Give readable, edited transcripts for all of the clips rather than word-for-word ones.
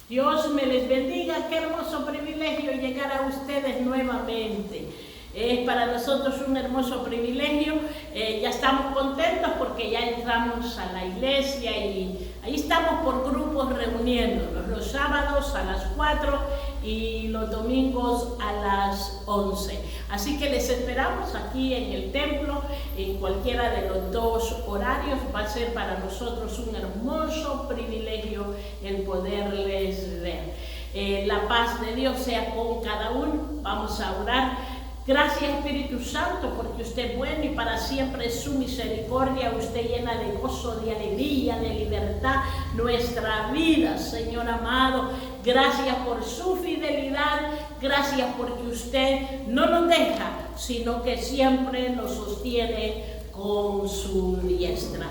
Dios me les bendiga. Qué hermoso privilegio llegar a ustedes nuevamente. Es para nosotros un hermoso privilegio. Ya estamos contentos porque ya entramos a la iglesia y ahí estamos por grupos reuniéndonos. Los sábados a las 4 y los domingos a las 11. Así que les esperamos aquí en el templo, en cualquiera de los dos horarios. Va a ser para nosotros un hermoso privilegio el poderles ver. La paz de Dios sea con cada uno. Vamos a orar. Gracias Espíritu Santo, porque usted es bueno y para siempre es su misericordia. Usted llena de gozo, de alegría, de libertad nuestra vida, Señor amado. Gracias por su fidelidad, gracias porque usted no nos deja, sino que siempre nos sostiene con su diestra.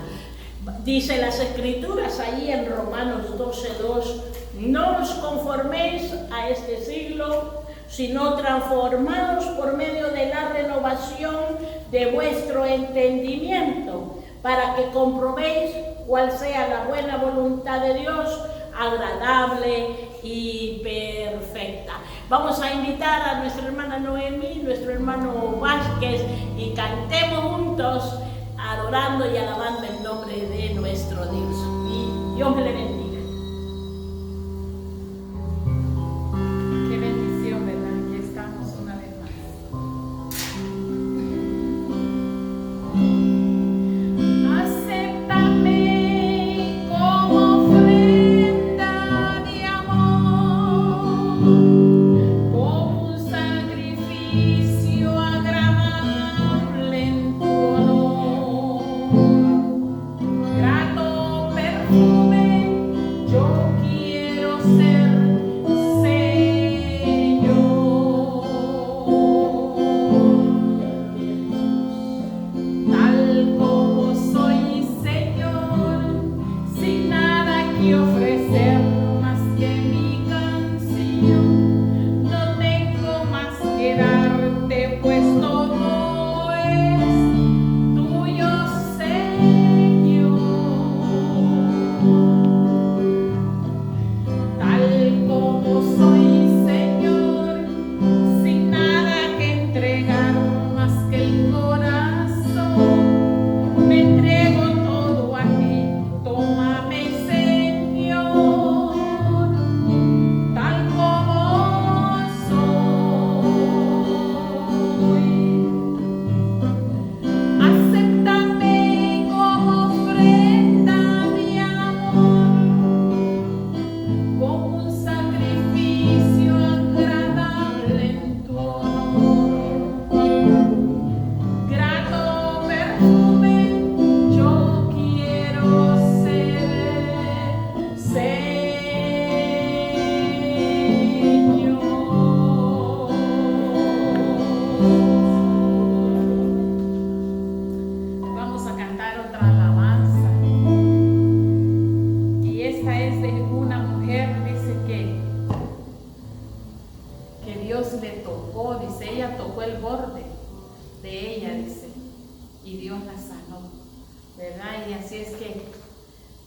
Dice las Escrituras ahí en Romanos 12:2, no os conforméis a este siglo, sino transformados por medio de la renovación de vuestro entendimiento, para que comprobéis cuál sea la buena voluntad de Dios, agradable y perfecta. Vamos a invitar a nuestra hermana Noemí, nuestro hermano Vázquez, y cantemos juntos, adorando y alabando el nombre de nuestro Dios. Y Dios me le bendiga.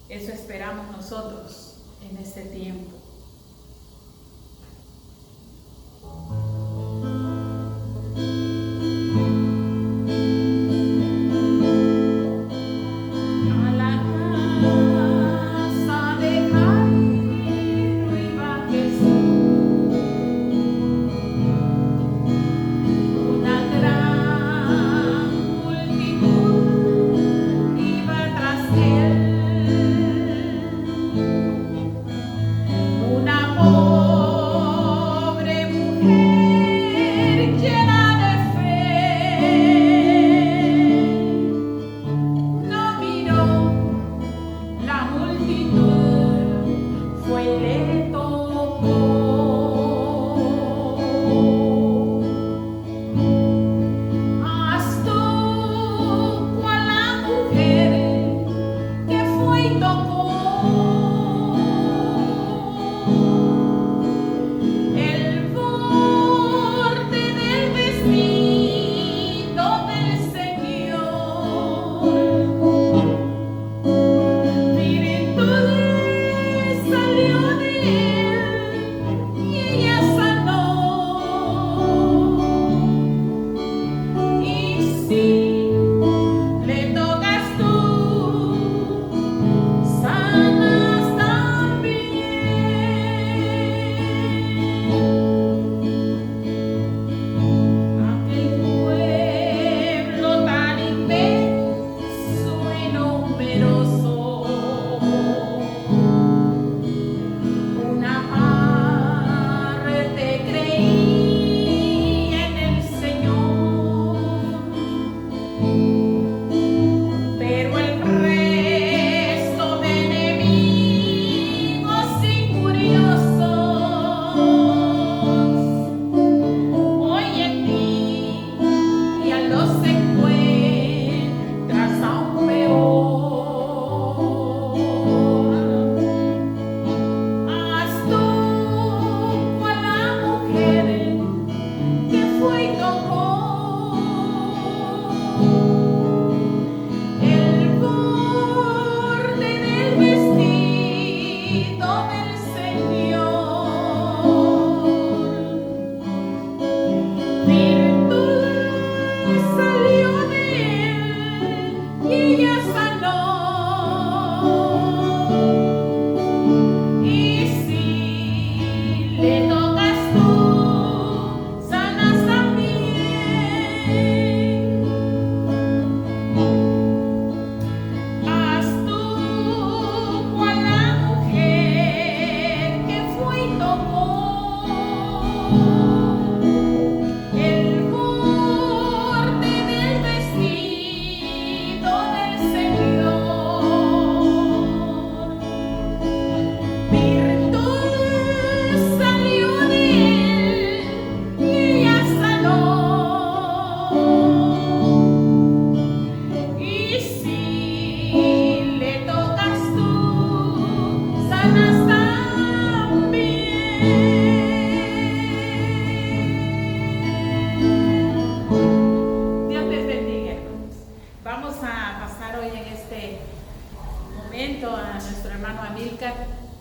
Eso esperamos nosotros en este tiempo. Virtudes salió de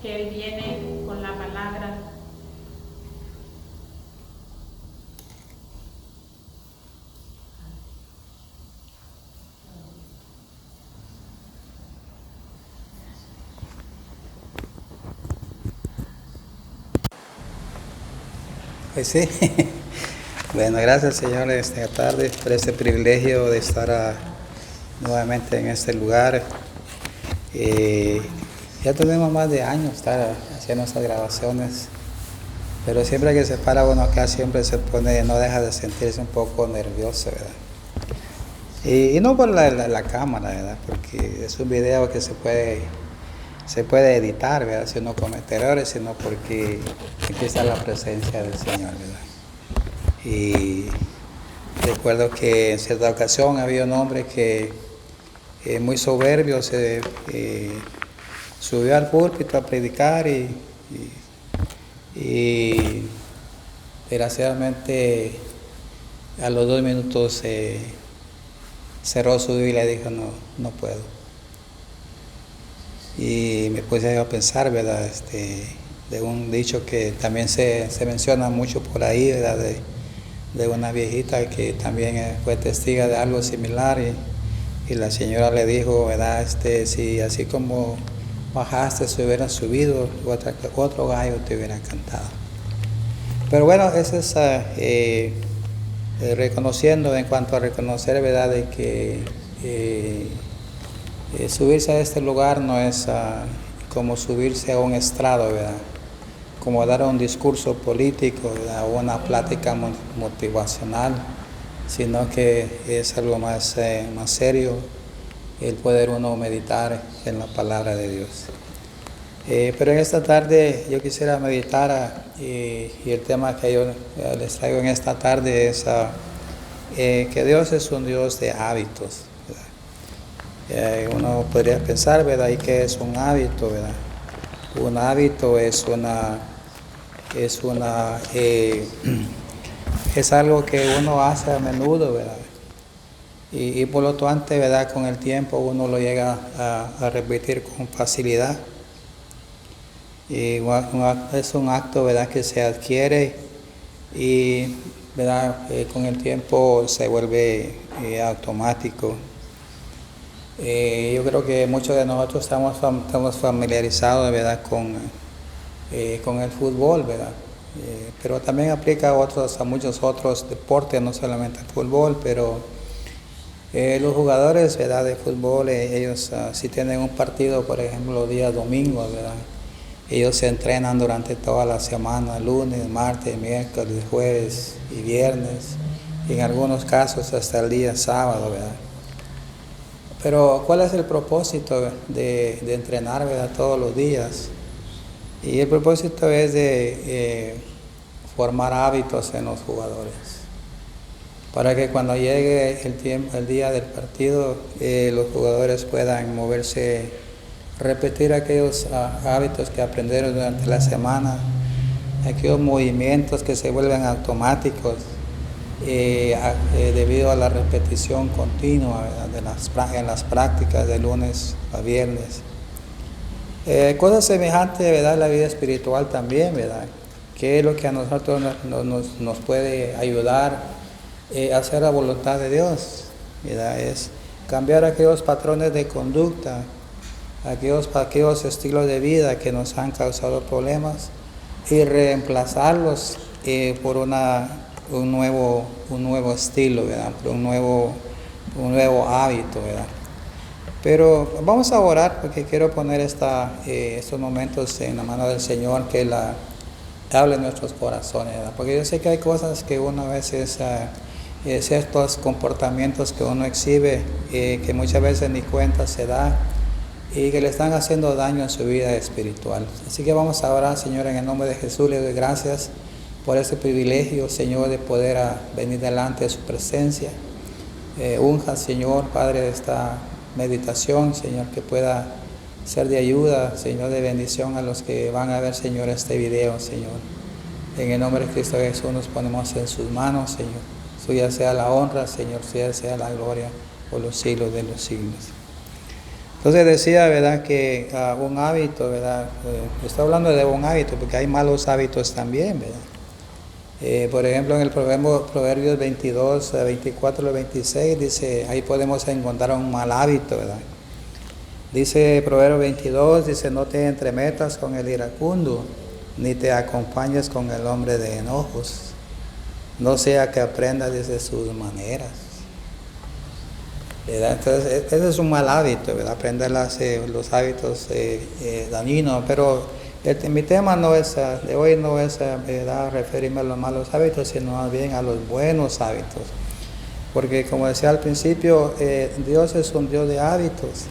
Que Él viene con la palabra. Pues sí, bueno, gracias Señor esta tarde por este privilegio de estar nuevamente en este lugar. Ya tenemos más de años estar haciendo estas grabaciones, pero siempre que se para uno acá siempre se pone, no deja de sentirse un poco nervioso, ¿verdad? Y no por la cámara, ¿verdad? Porque es un video que se puede editar, ¿verdad? Si uno comete errores, sino porque aquí está la presencia del Señor, ¿verdad? Y recuerdo que en cierta ocasión había un hombre que muy soberbio se subió al púlpito a predicar y desgraciadamente a los 2 minutos cerró su Biblia y dijo no puedo. Y me puse a pensar, ¿verdad? De un dicho que también se menciona mucho por ahí, ¿verdad? De una viejita que también fue testiga de algo similar y la señora le dijo, ¿verdad? Si así como bajaste, se hubiera subido, otro gallo te hubiera cantado. Pero bueno, eso es reconociendo, en cuanto a reconocer, ¿verdad? De que subirse a este lugar no es como subirse a un estrado, ¿verdad? Como dar un discurso político, ¿verdad? O una plática motivacional, sino que es algo más serio, el poder uno meditar en la palabra de Dios. Pero en esta tarde yo quisiera meditar y el tema que yo les traigo en esta tarde es que Dios es un Dios de hábitos, ¿verdad? Uno podría pensar, ¿verdad? ¿Y qué es un hábito, verdad? Un hábito es algo que uno hace a menudo, ¿verdad? Y por lo tanto, ¿verdad? Con el tiempo uno lo llega a repetir con facilidad. Y es un acto, ¿verdad? Que se adquiere y, ¿verdad? Con el tiempo se vuelve automático. Yo creo que muchos de nosotros estamos familiarizados, ¿verdad? Con el fútbol, ¿verdad? Pero también aplica a muchos otros deportes, no solamente el fútbol, pero los jugadores, ¿verdad? De fútbol, ellos si tienen un partido, por ejemplo, día domingo, ¿verdad? Ellos se entrenan durante toda la semana, lunes, martes, miércoles, jueves y viernes, y en algunos casos hasta el día sábado, ¿verdad? Pero ¿cuál es el propósito de entrenar, ¿verdad? Todos los días? Y el propósito es de formar hábitos en los jugadores, para que cuando llegue el día del partido, los jugadores puedan moverse, repetir aquellos hábitos que aprendieron durante la semana, aquellos movimientos que se vuelven automáticos debido a la repetición continua, ¿verdad? En las prácticas de lunes a viernes. Cosas semejantes, ¿verdad? La vida espiritual también, ¿verdad? Que es lo que a nosotros nos puede ayudar a hacer la voluntad de Dios, ¿verdad? Es cambiar aquellos patrones de conducta, aquellos estilos de vida que nos han causado problemas y reemplazarlos por un nuevo estilo, ¿verdad? Por un nuevo hábito, ¿verdad? Pero vamos a orar porque quiero poner estos momentos en la mano del Señor, que Él hable en nuestros corazones, ¿verdad? Porque yo sé que hay cosas que uno a veces, ciertos comportamientos que uno exhibe, que muchas veces ni cuenta se da y que le están haciendo daño en su vida espiritual. Así que vamos a orar, Señor, en el nombre de Jesús. Le doy gracias por ese privilegio, Señor, de poder venir delante de su presencia. Unja, Señor, Padre, esta meditación, Señor, que pueda ser de ayuda, Señor, de bendición a los que van a ver, Señor, este video, Señor. En el nombre de Cristo Jesús nos ponemos en sus manos, Señor. Suya sea la honra, Señor, suya sea la gloria por los siglos de los siglos. Entonces decía, ¿verdad?, que un hábito, ¿verdad? Estoy hablando de un hábito porque hay malos hábitos también, ¿verdad? Por ejemplo, en el Proverbios 22, 24 y 26, dice, ahí podemos encontrar un mal hábito, ¿verdad? Dice Proverbios 22, dice, no te entremetas con el iracundo, ni te acompañes con el hombre de enojos, no sea que aprendas desde sus maneras. ¿Verdad? Entonces, ese es un mal hábito, ¿verdad? Aprender los hábitos dañinos, pero mi tema de hoy no es, ¿verdad?, referirme a los malos hábitos, sino más bien a los buenos hábitos. Porque como decía al principio, Dios es un Dios de hábitos.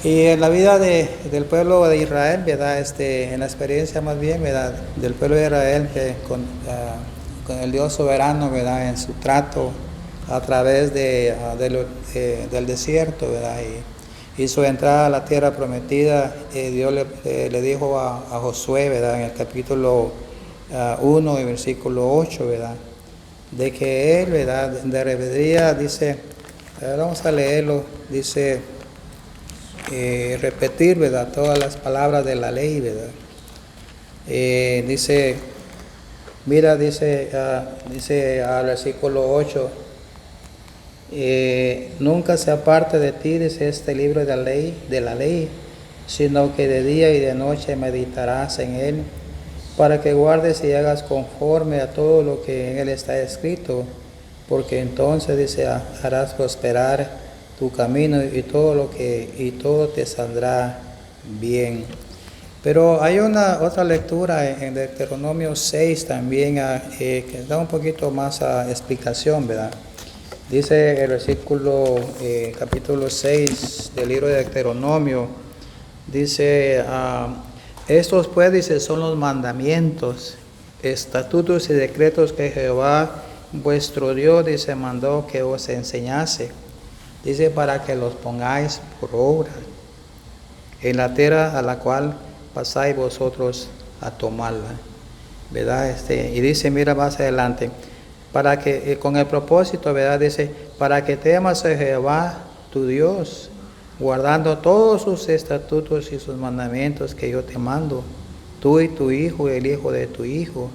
Y en la vida del pueblo de Israel, ¿verdad?, en la experiencia más bien, ¿verdad?, del pueblo de Israel con el Dios soberano, ¿verdad?, en su trato a través del desierto, ¿verdad?, y su entrada a la tierra prometida, Dios le dijo a Josué, ¿verdad?, en el capítulo 1 y versículo 8, ¿verdad?, de que él, ¿verdad?, debería, dice, vamos a leerlo, dice, repetir, ¿verdad?, todas las palabras de la ley, ¿verdad? Dice, mira, dice al versículo 8, nunca se aparte de ti, dice, este libro de la ley, sino que de día y de noche meditarás en él, para que guardes y hagas conforme a todo lo que en él está escrito, porque entonces, dice, harás prosperar tu camino y todo te saldrá bien. Pero hay otra lectura en Deuteronomio 6 también, que da un poquito más explicación, ¿verdad? Dice el versículo, capítulo 6 del libro de Deuteronomio, dice, estos pues, dice, son los mandamientos, estatutos y decretos que Jehová vuestro Dios, dice, mandó que os enseñase, dice, para que los pongáis por obra en la tierra a la cual pasáis vosotros a tomarla, ¿verdad? Y dice, mira más adelante, para que, con el propósito, ¿verdad?, dice, para que temas a Jehová tu Dios, guardando todos sus estatutos y sus mandamientos que yo te mando, tú y tu hijo y el hijo de tu hijo,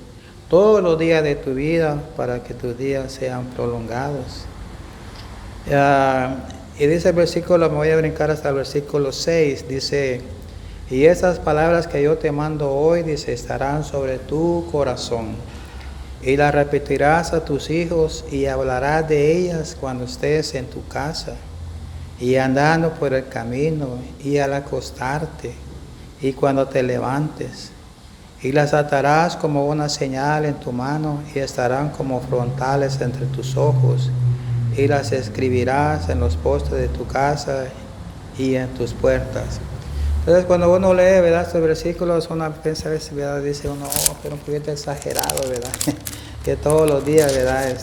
todos los días de tu vida, para que tus días sean prolongados. Y dice el versículo, me voy a brincar hasta el versículo 6, dice, y estas palabras que yo te mando hoy, dice, estarán sobre tu corazón, y las repetirás a tus hijos, y hablarás de ellas cuando estés en tu casa, y andando por el camino, y al acostarte, y cuando te levantes, y las atarás como una señal en tu mano, y estarán como frontales entre tus ojos, y las escribirás en los postes de tu casa y en tus puertas. Entonces, cuando uno lee, ¿verdad?, estos versículos, una piensa a veces, ¿verdad?, dice uno, pero un poquito exagerado, ¿verdad? Que todos los días, ¿verdad?,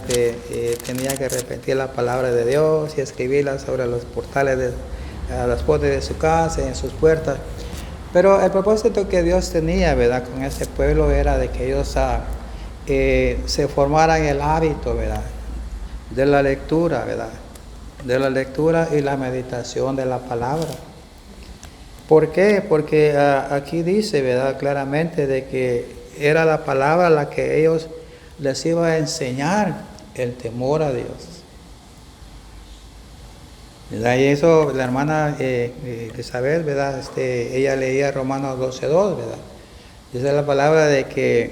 tenía que repetir la palabra de Dios y escribirla sobre los portales las postes de su casa y en sus puertas. Pero el propósito que Dios tenía, ¿verdad?, con este pueblo era de que ellos se formaran el hábito, ¿verdad?, de la lectura, ¿verdad?, de la lectura y la meditación de la palabra. ¿Por qué? Porque aquí dice, ¿verdad? Claramente de que era la palabra la que ellos les iba a enseñar el temor a Dios. ¿Verdad? Y eso la hermana Isabel, ¿verdad? Ella leía Romanos 12:2, ¿verdad? Dice la palabra de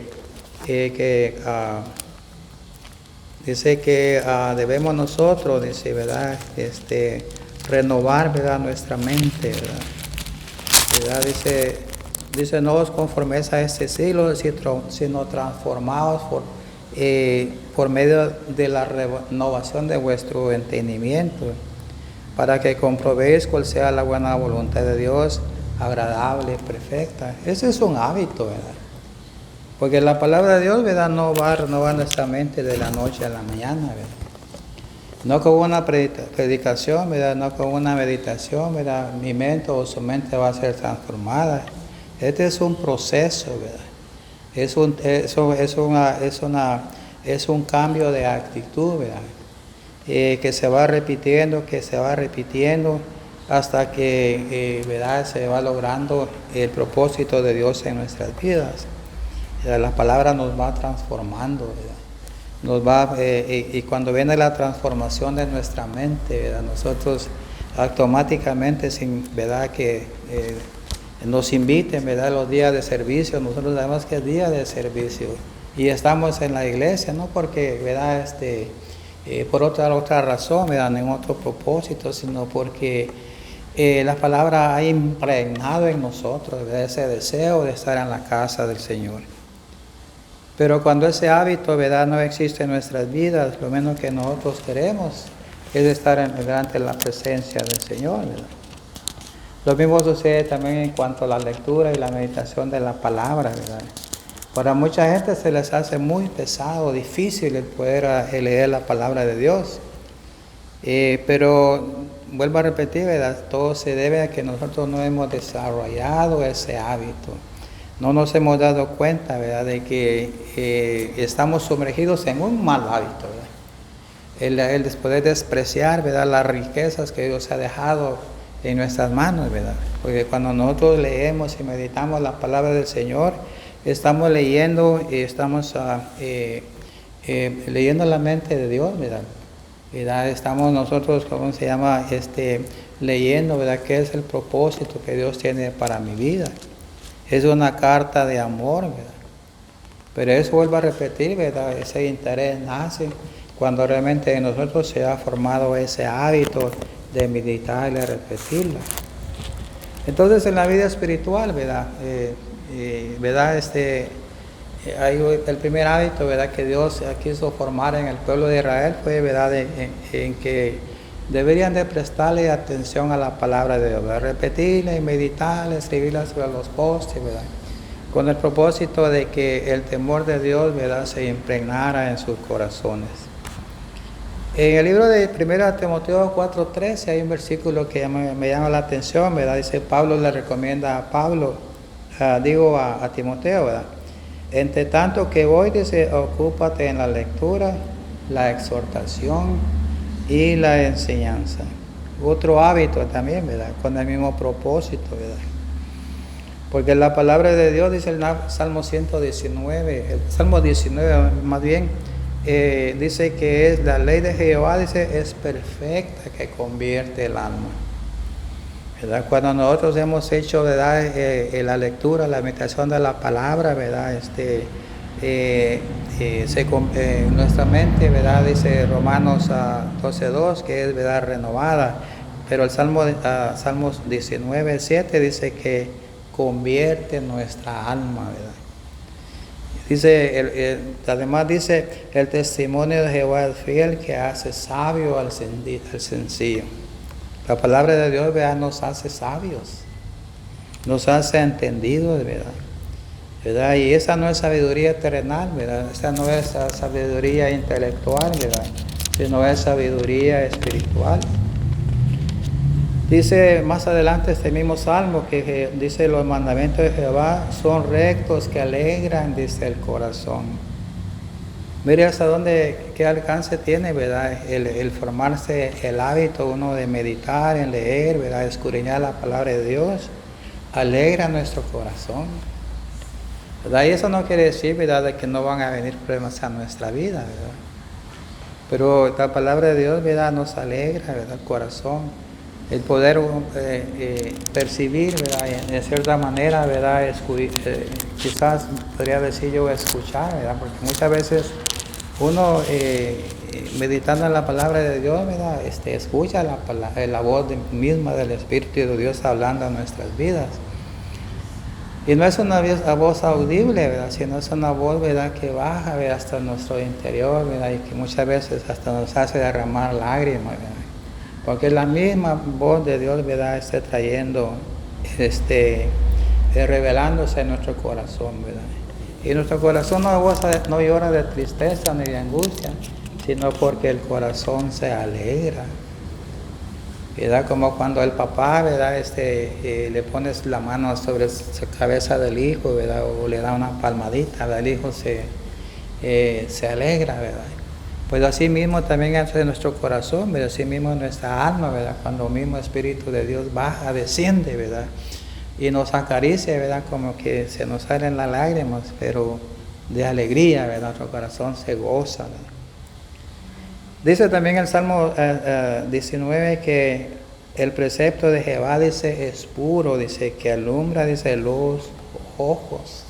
dice que debemos nosotros, dice, ¿verdad? Renovar, ¿verdad? Nuestra mente, ¿verdad? Dice, no os conforméis a este siglo, sino transformados por medio de la renovación de vuestro entendimiento, para que comprobéis cuál sea la buena voluntad de Dios, agradable, perfecta. Ese es un hábito, ¿verdad? Porque la palabra de Dios, ¿verdad? No va a renovar nuestra mente de la noche a la mañana, ¿verdad? No con una predicación, ¿verdad? No con una meditación, ¿verdad? Mi mente o su mente va a ser transformada. Este es un proceso, ¿verdad? Es un cambio de actitud, ¿verdad? Que se va repitiendo, hasta que, ¿verdad? Se va logrando el propósito de Dios en nuestras vidas. La palabra nos va transformando, ¿verdad? Y cuando viene la transformación de nuestra mente, ¿verdad? Nosotros automáticamente, ¿verdad? Que nos inviten, ¿verdad? Los días de servicio, nosotros sabemos que es día de servicio y estamos en la iglesia, no porque, ¿verdad? Por otra razón, ¿verdad? En otro propósito, sino porque la palabra ha impregnado en nosotros, ¿verdad? Ese deseo de estar en la casa del Señor. Pero cuando ese hábito, ¿verdad? No existe en nuestras vidas, lo menos que nosotros queremos es estar delante de la presencia del Señor, ¿verdad? Lo mismo sucede también en cuanto a la lectura y la meditación de la palabra, ¿verdad? Para mucha gente se les hace muy pesado, difícil el poder leer la palabra de Dios. Pero vuelvo a repetir, ¿verdad? Todo se debe a que nosotros no hemos desarrollado ese hábito. No nos hemos dado cuenta, ¿verdad? De que estamos sumergidos en un mal hábito, ¿verdad? El poder despreciar, ¿verdad? Las riquezas que Dios ha dejado en nuestras manos, ¿verdad? Porque cuando nosotros leemos y meditamos la palabra del Señor, estamos leyendo y estamos leyendo la mente de Dios, ¿verdad? Estamos nosotros, ¿cómo se llama? Leyendo, ¿verdad? ¿Qué es el propósito que Dios tiene para mi vida? Es una carta de amor, ¿verdad? Pero eso vuelvo a repetir, ¿verdad? Ese interés nace cuando realmente en nosotros se ha formado ese hábito de meditar y de repetirla. Entonces en la vida espiritual, ¿verdad? ¿Verdad? Hay el primer hábito, ¿verdad? Que Dios quiso formar en el pueblo de Israel fue, ¿verdad? En que deberían de prestarle atención a la palabra de Dios, ¿verdad? Repetirla y meditarla, escribirla sobre los postes, ¿verdad? Con el propósito de que el temor de Dios, ¿verdad? Se impregnara en sus corazones. En el libro de 1 Timoteo 4:13 hay un versículo que me llama la atención, ¿verdad? Dice, Pablo le recomienda a Timoteo, ¿verdad? Entre tanto que voy, dice, ocúpate en la lectura, la exhortación y la enseñanza. Otro hábito también, ¿verdad? Con el mismo propósito, ¿verdad? Porque la palabra de Dios, dice el Salmo 119, el Salmo 19 más bien, dice que es la ley de Jehová, dice, es perfecta, que convierte el alma, ¿verdad? Cuando nosotros hemos hecho, ¿verdad? La lectura, la meditación de la palabra, ¿verdad? Nuestra mente, ¿verdad? Dice Romanos 12:2, que es, ¿verdad? Renovada, pero el Salmos 19:7 dice que convierte nuestra alma, ¿verdad? Dice, además dice, el testimonio de Jehová es fiel, que hace sabio al sencillo. La palabra de Dios, ¿verdad? Nos hace sabios, nos hace entendidos, ¿verdad? Y esa no es sabiduría terrenal, ¿verdad? Esa no es sabiduría intelectual, ¿verdad? Sino es sabiduría espiritual. Dice más adelante este mismo salmo que dice, los mandamientos de Jehová son rectos que alegran, dice, el corazón. Mire hasta qué alcance tiene, ¿verdad? El formarse el hábito uno de meditar, en leer, ¿verdad? Escudriñar la palabra de Dios. alegra nuestro corazón, ¿verdad? Y eso no quiere decir, ¿verdad?, de que no van a venir problemas a nuestra vida, ¿verdad? Pero la palabra de Dios, ¿verdad?, nos alegra, ¿verdad?, el corazón, el poder percibir, ¿verdad?, de cierta manera, ¿verdad?, quizás podría decir yo escuchar, ¿verdad?, porque muchas veces uno meditando en la palabra de Dios, ¿verdad?, escucha la voz misma del Espíritu de Dios hablando en nuestras vidas. Y no es una voz audible, ¿verdad?, sino es una voz, ¿verdad?, que baja, ¿verdad?, hasta nuestro interior, ¿verdad?, y que muchas veces hasta nos hace derramar lágrimas, ¿verdad?, porque la misma voz de Dios, ¿verdad?, está trayendo, revelándose en nuestro corazón, ¿verdad? Y nuestro corazón no llora de tristeza ni de angustia, sino porque el corazón se alegra, ¿verdad? Como cuando el papá, ¿verdad?, le pones la mano sobre la cabeza del hijo, ¿verdad?, o le da una palmadita, ¿verdad?, el hijo se alegra, ¿verdad? Pues así mismo también entre nuestro corazón, ¿verdad?, así mismo nuestra alma, ¿verdad?, cuando el mismo Espíritu de Dios baja, desciende, ¿verdad?, y nos acaricia, ¿verdad?, como que se nos salen las lágrimas, pero de alegría, ¿verdad?, nuestro corazón se goza, ¿verdad? Dice también el Salmo 19 que el precepto de Jehová, dice, es puro, dice, que alumbra, dice, los ojos.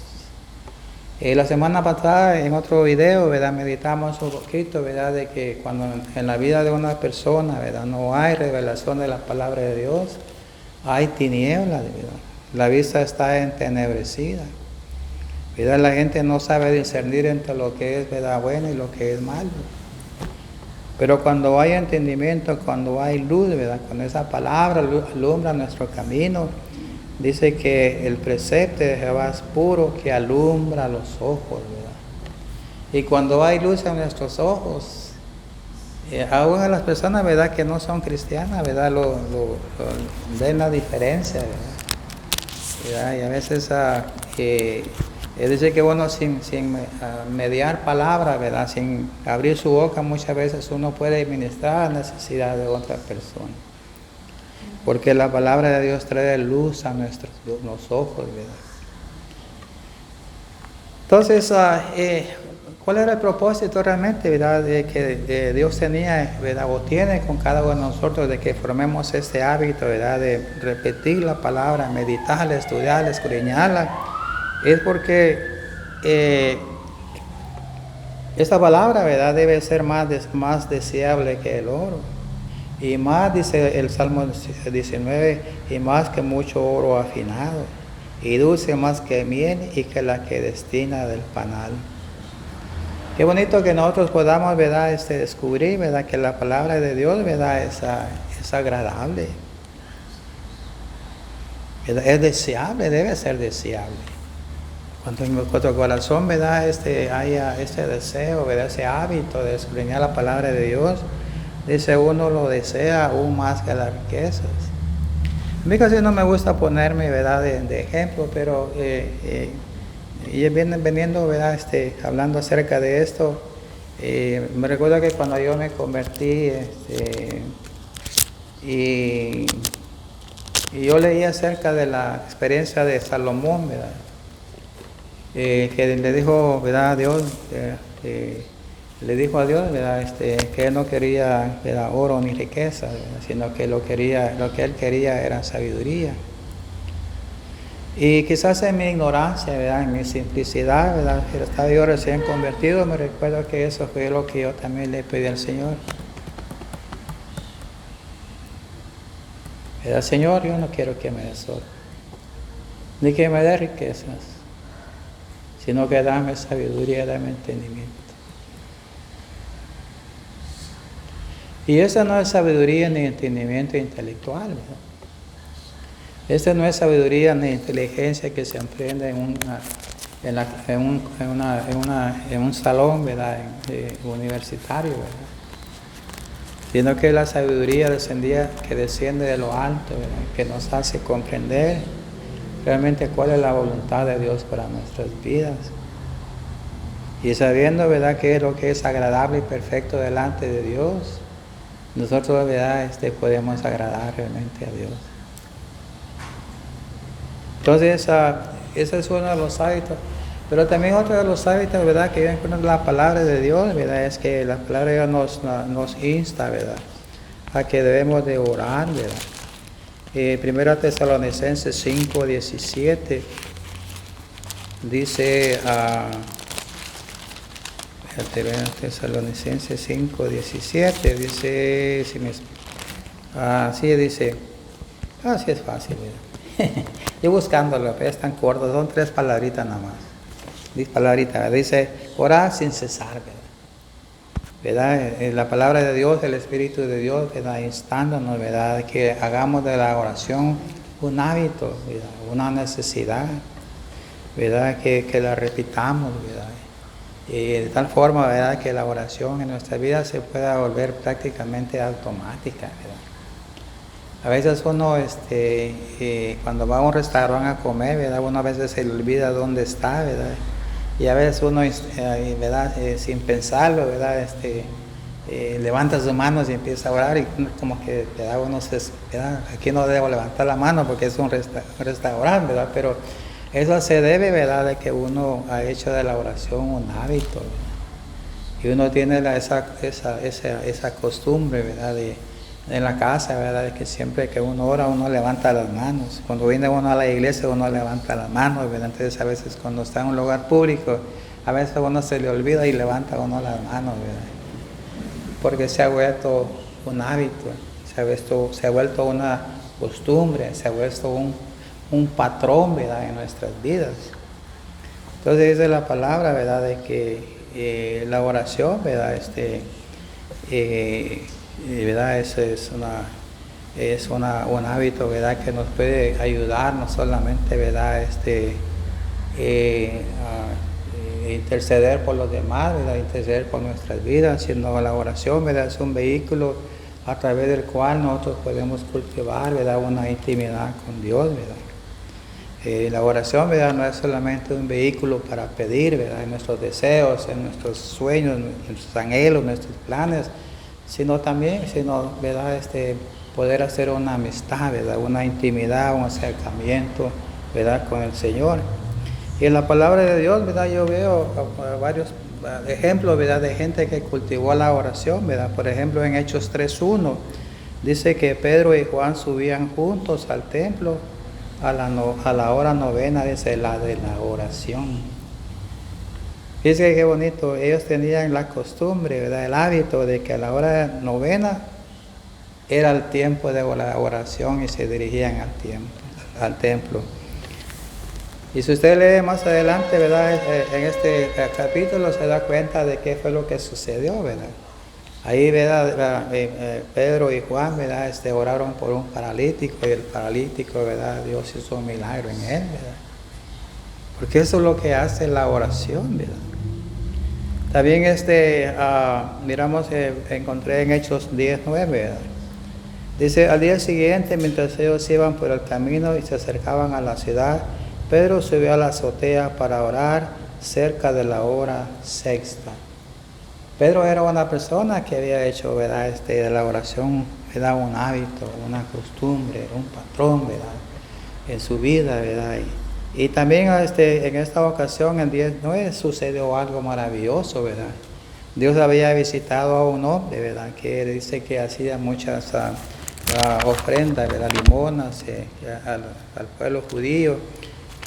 La semana pasada en otro video, ¿verdad?, meditamos un poquito, ¿verdad?, de que cuando en la vida de una persona, ¿verdad?, no hay revelación de la palabra de Dios, hay tinieblas, ¿verdad? La vista está entenebrecida, ¿verdad? La gente no sabe discernir entre lo que es, ¿verdad?, bueno y lo que es malo. Pero cuando hay entendimiento, cuando hay luz, ¿verdad?, con esa palabra alumbra nuestro camino. Dice que el precepto de Jehová es puro, que alumbra los ojos, ¿verdad? Y cuando hay luz en nuestros ojos, aún a las personas, ¿verdad?, que no son cristianas, ¿verdad?, ven la diferencia, ¿verdad? Y a veces dice que uno sin mediar palabra, ¿verdad?, sin abrir su boca, muchas veces uno puede ministrar la necesidad de otra persona. Porque la palabra de Dios trae luz a los ojos, ¿verdad? Entonces, ¿cuál era el propósito realmente, ¿verdad?, de que Dios tenía, ¿verdad?, o tiene con cada uno de nosotros, de que formemos este hábito, ¿verdad?, de repetir la palabra, meditarla, estudiarla, escudriñarla? Es porque esta palabra, ¿verdad?, debe ser más deseable que el oro. Y más, dice el Salmo 19, y más que mucho oro afinado, y dulce más que miel y que la que destina del panal. Qué bonito que nosotros podamos, ¿verdad?, descubrir, ¿verdad?, que la palabra de Dios, ¿verdad?, es agradable, ¿verdad?, es deseable, debe ser deseable. Cuando en nuestro corazón, ¿verdad?, haya ese deseo, ¿verdad?, ese hábito de escudriñar la palabra de Dios, dice, uno lo desea aún más que las riquezas. A mí casi no me gusta ponerme, ¿verdad?, de ejemplo, pero y veniendo, ¿verdad?, hablando acerca de esto, me recuerdo que cuando yo me convertí, y yo leí acerca de la experiencia de Salomón, ¿verdad?, que le dijo, ¿verdad?, Dios, le dijo a Dios, ¿verdad?, que él no quería, ¿verdad?, oro ni riqueza, ¿verdad?, sino que lo que él quería era sabiduría. Y quizás en mi ignorancia, ¿verdad?, en mi simplicidad, ¿verdad?, estaba yo recién convertido, me recuerdo que eso fue lo que yo también le pedí al Señor. ¿Verdad, Señor? Yo no quiero que me des oro, ni que me dé riquezas, sino que dame sabiduría, dame entendimiento. Y esa no es sabiduría ni entendimiento intelectual, ¿verdad? Esta no es sabiduría ni inteligencia que se aprende en un salón, ¿verdad?, universitario, ¿verdad?, sino que la sabiduría que desciende de lo alto, ¿verdad?, que nos hace comprender realmente cuál es la voluntad de Dios para nuestras vidas. Y sabiendo, ¿verdad?, qué es lo que es agradable y perfecto delante de Dios, nosotros, ¿verdad?, podemos agradar realmente a Dios. Entonces, ese es uno de los hábitos. Pero también otro de los hábitos, ¿verdad?, que viene con la palabra de Dios, ¿verdad?, es que la palabra de Dios nos insta, ¿verdad?, a que debemos de orar, ¿verdad? Primera Tesalonicenses 5:17 dice, Tesalonicenses 5:17 dice, sí dice, sí es fácil, ¿verdad? Yo buscándolo, pero es tan corto, son 3 palabritas nada más. 10 palabritas, dice, orar sin cesar, ¿verdad? La palabra de Dios, el Espíritu de Dios, ¿verdad?, instándonos, ¿verdad?, que hagamos de la oración un hábito, ¿verdad?, una necesidad, ¿verdad?, que la repitamos, ¿verdad?, y de tal forma, ¿verdad?, que la oración en nuestra vida se pueda volver prácticamente automática, ¿verdad? A veces uno, cuando va a un restaurante a comer, ¿verdad?, uno a veces se le olvida dónde está, ¿verdad?, y a veces uno, ¿verdad?, sin pensarlo, ¿verdad?, levanta sus manos y empieza a orar y como que, ¿verdad?, uno ¿verdad?, aquí no debo levantar la mano porque es un restaurante, ¿verdad?, pero eso se debe, ¿verdad?, de que uno ha hecho de la oración un hábito, ¿verdad?, y uno tiene esa costumbre, ¿verdad?, en la casa, ¿verdad?, de que siempre que uno ora, uno levanta las manos. Cuando viene uno a la iglesia, uno levanta las manos, ¿verdad? Entonces, a veces cuando está en un lugar público, a veces a uno se le olvida y levanta uno las manos, ¿verdad?, porque se ha vuelto un hábito, se ha vuelto una costumbre, se ha vuelto un patrón, ¿verdad?, en nuestras vidas. Entonces, dice la palabra, ¿verdad?, de que la oración, ¿verdad?, ¿verdad?, eso es un hábito, ¿verdad?, que nos puede ayudar no solamente, ¿verdad?, a interceder por los demás, ¿verdad?, interceder por nuestras vidas, sino la oración, ¿verdad?, es un vehículo a través del cual nosotros podemos cultivar, ¿verdad?, una intimidad con Dios, ¿verdad? La oración, ¿verdad?, no es solamente un vehículo para pedir, ¿verdad?, en nuestros deseos, en nuestros sueños, en nuestros anhelos, nuestros planes, sino también, ¿verdad?, poder hacer una amistad, ¿verdad?, una intimidad, un acercamiento, ¿verdad?, con el Señor. Y en la palabra de Dios, ¿verdad?, yo veo varios ejemplos, ¿verdad?, de gente que cultivó la oración, ¿verdad? Por ejemplo, en Hechos 3:1 dice que Pedro y Juan subían juntos al templo a la hora novena, dice, la de la oración. Fíjense qué bonito, ellos tenían la costumbre, ¿verdad?, el hábito de que a la hora novena era el tiempo de la oración y se dirigían al templo. Y si usted lee más adelante, ¿verdad?, en este capítulo se da cuenta de qué fue lo que sucedió, ¿verdad? Ahí, ¿verdad?, Pedro y Juan, ¿verdad?, oraron por un paralítico y el paralítico, ¿verdad?, Dios hizo un milagro en él, ¿verdad? Porque eso es lo que hace la oración, ¿verdad? También miramos, encontré en Hechos 10:9, ¿verdad? Dice, al día siguiente, mientras ellos iban por el camino y se acercaban a la ciudad, Pedro subió a la azotea para orar cerca de la hora sexta. Pedro era una persona que había hecho, ¿verdad?, de la oración, ¿verdad?, un hábito, una costumbre, un patrón, ¿verdad?, en su vida, ¿verdad? Y también en esta ocasión, en 10:9, sucedió algo maravilloso, ¿verdad? Dios había visitado a un hombre, ¿verdad?, que dice que hacía muchas ofrendas, ¿verdad?, limonas al pueblo judío.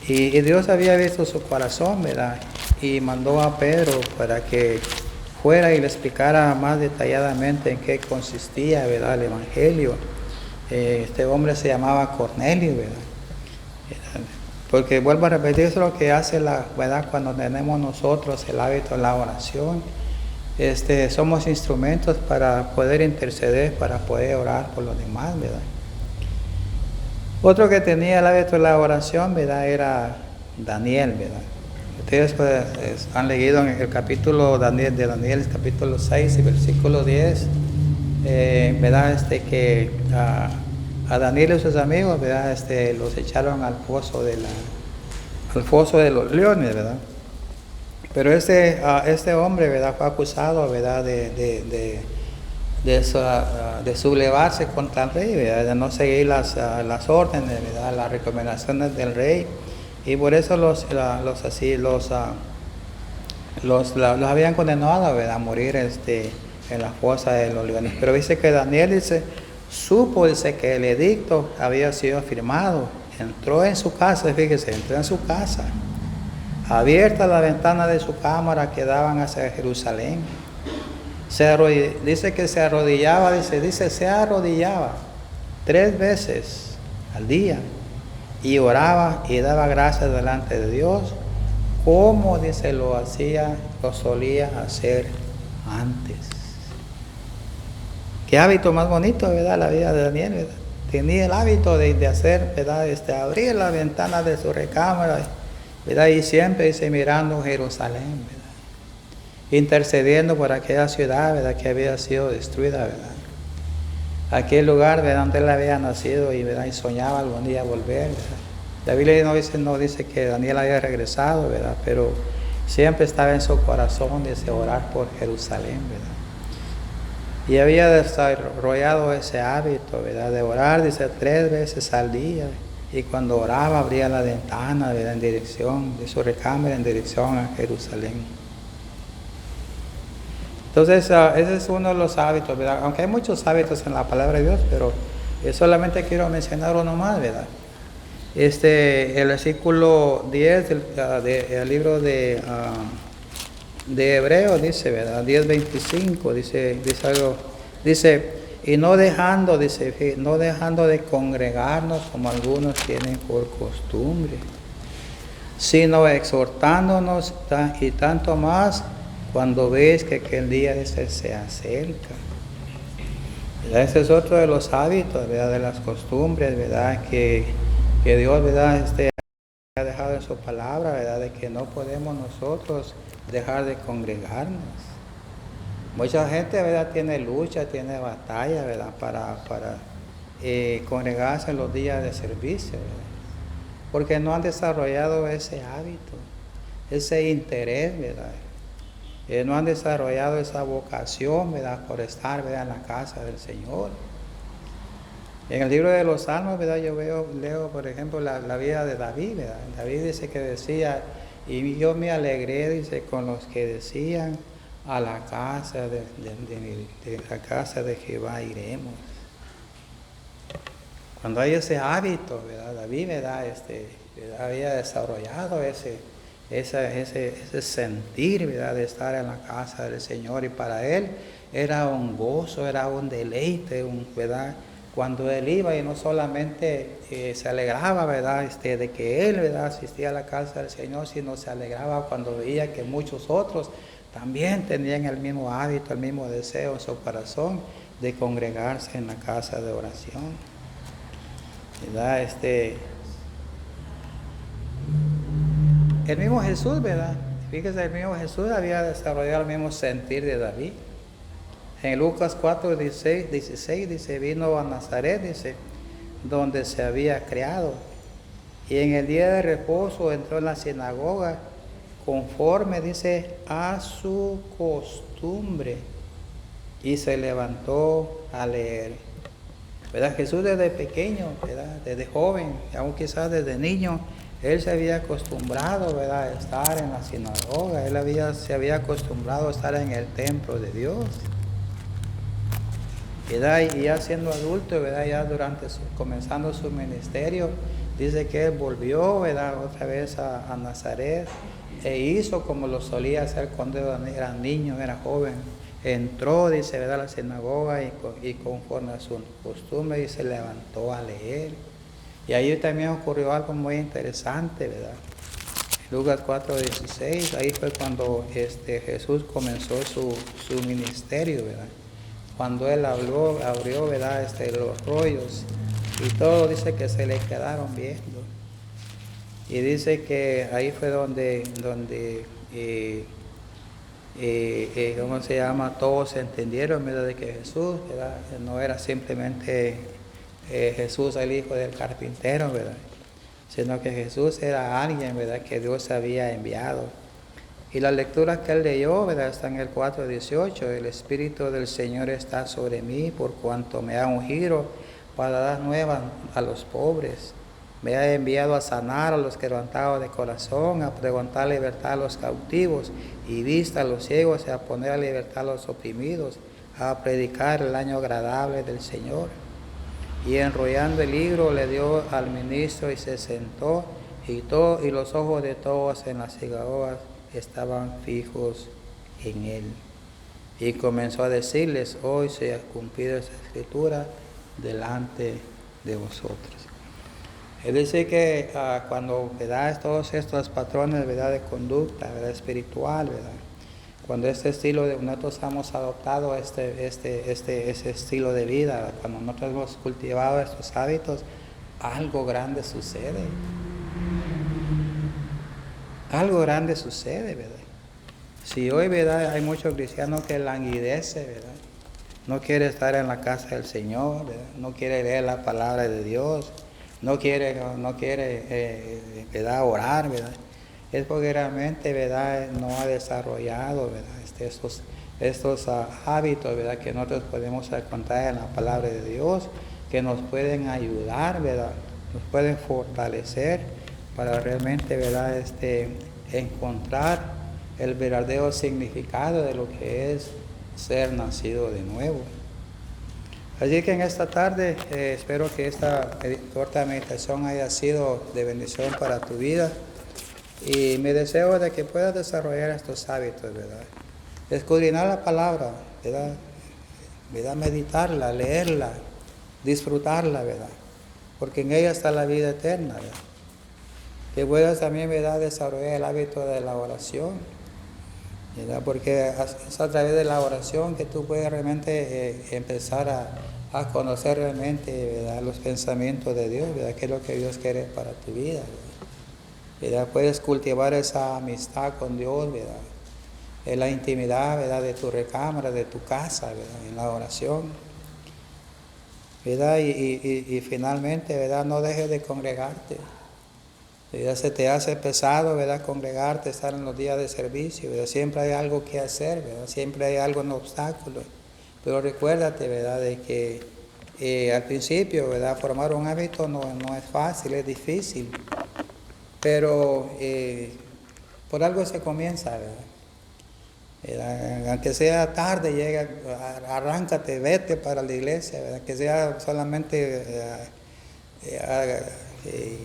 Y Dios había visto su corazón, ¿verdad?, y mandó a Pedro para que fuera y le explicara más detalladamente en qué consistía, ¿verdad?, el evangelio. Este hombre se llamaba Cornelio, ¿verdad? Porque vuelvo a repetir, eso es lo que hace ¿verdad?, cuando tenemos nosotros el hábito de la oración. Somos instrumentos para poder interceder, para poder orar por los demás, ¿verdad? Otro que tenía el hábito de la oración, ¿verdad?, era Daniel, ¿verdad? Ustedes han leído en el capítulo de Daniel, capítulo 6 y versículo 10, ¿verdad?, que a Daniel y sus amigos, ¿verdad?, los echaron al foso de los leones, ¿verdad? Pero este hombre, ¿verdad?, fue acusado, ¿verdad?, de sublevarse contra el rey, ¿verdad? De no seguir las órdenes, ¿verdad? Las recomendaciones del rey. Y por eso los habían condenado, ¿verdad? A morir en la fosa de los leones. Pero dice que Daniel supo que el edicto había sido firmado. Entró en su casa, fíjese, entró en su casa. Abierta la ventana de su cámara que daban hacia Jerusalén. Dice que se arrodillaba, se arrodillaba 3 veces al día y oraba y daba gracias delante de Dios, como lo solía hacer antes. Qué hábito más bonito, ¿verdad? La vida de Daniel, ¿verdad? Tenía el hábito de hacer, ¿verdad? Abrir la ventana de su recámara, ¿verdad? Y siempre mirando Jerusalén, ¿verdad? Intercediendo por aquella ciudad, ¿verdad? Que había sido destruida, ¿verdad? Aquel lugar, ¿verdad? Donde él había nacido ¿verdad? Y soñaba algún día volver, ¿verdad? La Biblia no dice que Daniel había regresado, ¿verdad? Pero siempre estaba en su corazón orar por Jerusalén, ¿verdad? Y había desarrollado ese hábito, ¿verdad? De orar, 3 veces al día. Y cuando oraba, abría la ventana, ¿verdad? En dirección de su recámara, en dirección a Jerusalén. Entonces, ese es uno de los hábitos, ¿verdad? Aunque hay muchos hábitos en la palabra de Dios, pero solamente quiero mencionar uno más, ¿verdad? El versículo 10 del libro de Hebreos dice, ¿verdad? 10:25, dice algo, y no dejando de congregarnos como algunos tienen por costumbre, sino exhortándonos y tanto más cuando ves que aquel día se acerca. ¿Verdad? Ese es otro de los hábitos, ¿verdad? De las costumbres, ¿verdad? Que Dios, ¿verdad? Ha dejado en su palabra, ¿verdad? De que no podemos nosotros dejar de congregarnos. Mucha gente, ¿verdad? Tiene lucha, tiene batalla, ¿verdad? Para congregarse en los días de servicio, ¿verdad? Porque no han desarrollado ese hábito, ese interés, ¿verdad? No han desarrollado esa vocación, ¿verdad? Por estar, ¿verdad? En la casa del Señor. En el libro de los Salmos, ¿verdad? Yo leo, por ejemplo, la vida de David, ¿verdad? David dice que decía, y yo me alegré, dice, con los que decían, a la casa de la casa de Jehová iremos. Cuando hay ese hábito, ¿verdad? David, ¿verdad? Había desarrollado ese sentir, ¿verdad? De estar en la casa del Señor, y para él era un gozo, era un deleite, ¿verdad? Cuando él iba, y no solamente se alegraba, ¿verdad? De que él, ¿verdad? Asistía a la casa del Señor, sino se alegraba cuando veía que muchos otros también tenían el mismo hábito, el mismo deseo en su corazón de congregarse en la casa de oración, ¿verdad? El mismo Jesús, ¿verdad? Fíjese, el mismo Jesús había desarrollado el mismo sentir de David. En Lucas 4:16 dice, vino a Nazaret, dice, donde se había criado. Y en el día de reposo entró en la sinagoga, conforme, dice, a su costumbre, y se levantó a leer. ¿Verdad? Jesús desde pequeño, ¿verdad? Desde joven, aún quizás desde niño, él se había acostumbrado, ¿verdad? A estar en la sinagoga. Se había acostumbrado a estar en el templo de Dios, ¿verdad? Y ya siendo adulto, ¿verdad? Ya comenzando su ministerio, dice que él volvió, ¿verdad? Otra vez a Nazaret, e hizo como lo solía hacer cuando era niño, era joven. Entró, dice, ¿verdad? A la sinagoga, y conforme a su costumbre, y se levantó a leer. Y ahí también ocurrió algo muy interesante, ¿verdad? Lucas 4:16, ahí fue cuando Jesús comenzó su ministerio, ¿verdad? Cuando él abrió, ¿verdad? Los rollos, y todo, dice que se le quedaron viendo. Y dice que ahí fue donde ¿cómo se llama? Todos entendieron, ¿verdad? De que Jesús, ¿verdad? No era simplemente Jesús, el hijo del carpintero, ¿verdad? Sino que Jesús era alguien, ¿verdad? Que Dios había enviado. Y la lectura que él leyó, ¿verdad?, está en el 4:18. El Espíritu del Señor está sobre mí por cuanto me ha ungido para dar nuevas a los pobres. Me ha enviado a sanar a los quebrantados de corazón, a pregontar libertad a los cautivos y vista a los ciegos, y a poner a libertad a los oprimidos, a predicar el año agradable del Señor. Y enrollando el libro le dio al ministro y se sentó, y los ojos de todos en las sinagogas estaban fijos en él. Y comenzó a decirles: hoy se ha cumplido esta escritura delante de vosotros. Es decir que cuando, ¿verdad?, todos estos patrones, ¿verdad?, de conducta, ¿verdad?, espiritual, ¿verdad?, cuando este estilo de nosotros hemos adoptado ese estilo de vida, ¿verdad?, cuando nosotros hemos cultivado estos hábitos, algo grande sucede. Algo grande sucede, ¿verdad? Si hoy, ¿verdad?, hay muchos cristianos que languidecen, ¿verdad?, no quiere estar en la casa del Señor, ¿verdad?, no quiere leer la palabra de Dios, no quiere ¿verdad?, orar, ¿verdad?, es porque realmente, ¿verdad?, no ha desarrollado, ¿verdad?, estos hábitos, ¿verdad?, que nosotros podemos encontrar en la palabra de Dios, que nos pueden ayudar, ¿verdad?, nos pueden fortalecer para realmente, ¿verdad?, encontrar el verdadero significado de lo que es ser nacido de nuevo. Así que en esta tarde espero que esta corta meditación haya sido de bendición para tu vida, y me deseo de que puedas desarrollar estos hábitos, ¿verdad? Escudriñar la palabra, ¿verdad? Meditarla, leerla, disfrutarla, ¿verdad?, porque en ella está la vida eterna, ¿verdad? Que puedas también, ¿verdad?, desarrollar el hábito de la oración, ¿verdad?, porque es a través de la oración que tú puedes realmente empezar a conocer realmente, ¿verdad?, los pensamientos de Dios, ¿verdad?, qué es lo que Dios quiere para tu vida, ¿verdad? Puedes cultivar esa amistad con Dios, ¿verdad?, en la intimidad, ¿verdad?, de tu recámara, de tu casa, ¿verdad?, en la oración, ¿verdad? Y finalmente, ¿verdad?, no dejes de congregarte. ¿Verdad? Se te hace pesado, ¿verdad?, congregarte, estar en los días de servicio, ¿verdad? Siempre hay algo que hacer, ¿verdad?, siempre hay algo en obstáculo. Pero recuérdate, ¿verdad?, de que al principio, ¿verdad?, formar un hábito no es fácil, es difícil. Pero por algo se comienza, ¿verdad? Aunque sea tarde, llega, arráncate, vete para la iglesia, ¿verdad?, que sea solamente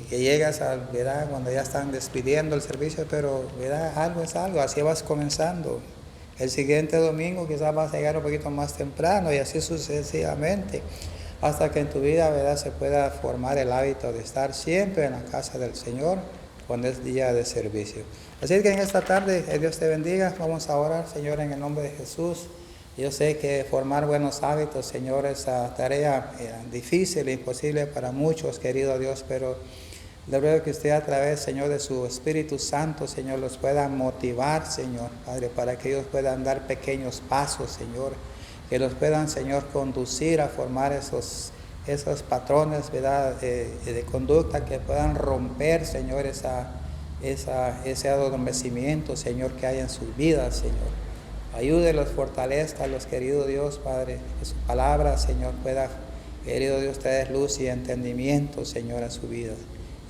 que llegas a, ¿verdad?, cuando ya están despidiendo el servicio, pero, ¿verdad?, algo es algo, así vas comenzando. El siguiente domingo quizás vas a llegar un poquito más temprano, y así sucesivamente, hasta que en tu vida, ¿verdad?, se pueda formar el hábito de estar siempre en la casa del Señor cuando es día de servicio. Así que en esta tarde, Dios te bendiga. Vamos a orar, Señor, en el nombre de Jesús. Yo sé que formar buenos hábitos, Señor, es una tarea difícil e imposible para muchos, querido Dios, pero le ruego que usted, a través, Señor, de su Espíritu Santo, Señor, los pueda motivar, Señor, Padre, para que ellos puedan dar pequeños pasos, Señor, que los puedan, Señor, conducir a formar esos patrones, ¿verdad?, de conducta, que puedan romper, Señor, ese adormecimiento, Señor, que hay en sus vidas, Señor. Ayúdelos, fortalezcalos, querido Dios, Padre, que su palabra, Señor, pueda, querido Dios, traer luz y entendimiento, Señor, a su vida.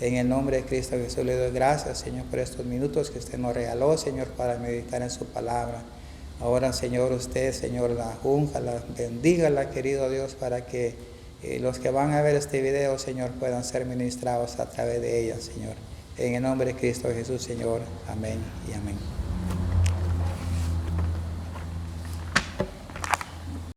En el nombre de Cristo Jesús le doy gracias, Señor, por estos minutos que usted nos regaló, Señor, para meditar en su palabra. Ahora, Señor, usted, Señor, la unja, la bendígala, querido Dios, para que los que van a ver este video, Señor, puedan ser ministrados a través de ella, Señor. En el nombre de Cristo Jesús, Señor. Amén y amén.